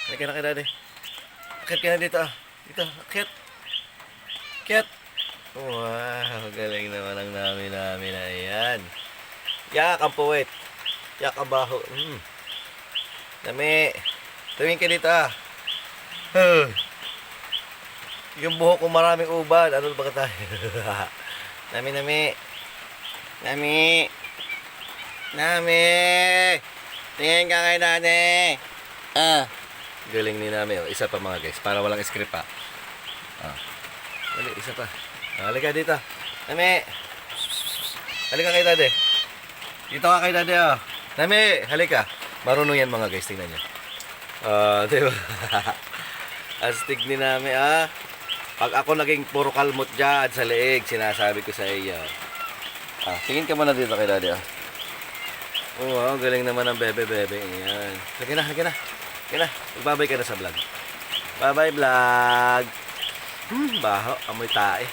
Halika na kay daddy. Akit ka na dito ah. Dito, akit. Akit. Wow, galing naman ang namin na ayan. Yak ang puwet. Yak ang baho. Dami. Tawin ka dito ah. Yung buhok ko maraming ubad. Ano ba ka tayo? Nami. Nami. Tingin ka kay daddy. Galing ni Nami. Oh. Isa pa mga guys. Para walang script pa. Dali, isa pa. Halika dito. Nami. Halika kay daddy. Dito ka kay daddy oh. Nami, halika. Marunong yan mga guys. Tingnan nyo. Diba? Astig ni Nami ah. Pag ako naging puro kalmot dyan sa leeg, sinasabi ko sa iyo. Tingin ka muna dito kay daddy ah. Oh, wow, galing naman ng bebe. Ayan. Halika na. Magbabay ka na sa vlog. Bye-bye vlog. Baho, amoy tae.